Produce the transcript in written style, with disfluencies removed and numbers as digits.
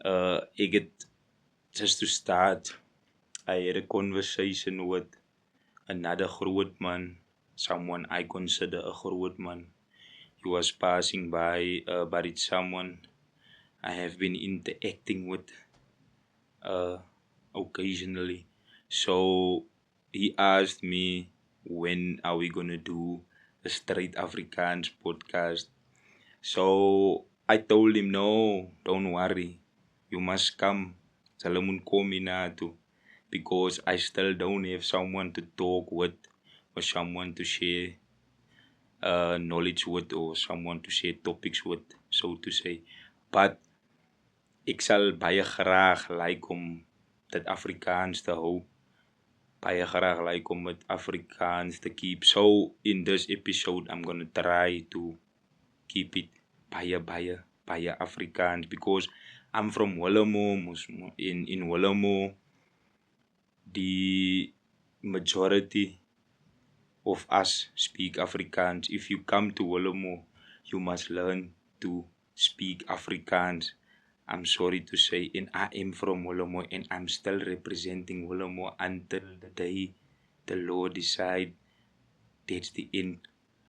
Ek het just to start, I had a conversation with another groot man, someone I consider a groot man. He was passing by, but it's someone I have been interacting with uh, occasionally. So he asked me, when are we gonna do a straight Afrikaans podcast? So I told him, no, don't worry, you must come. Salamun Kominatu, because I still don't have someone to talk with or someone to share knowledge with or someone to share topics with, so to say. But ek sal baie graag like om dit Afrikaans te hou. Baie graag like om dit Afrikaans te keep. So in this episode I'm gonna try to keep it baie Afrikaans because I'm from Willemo. In Willemo, the majority of us speak Afrikaans. If you come to Willemo, you must learn to speak Afrikaans. I'm sorry to say, and I am from Willemo, and I'm still representing Willemo until the day the Lord decide that's the end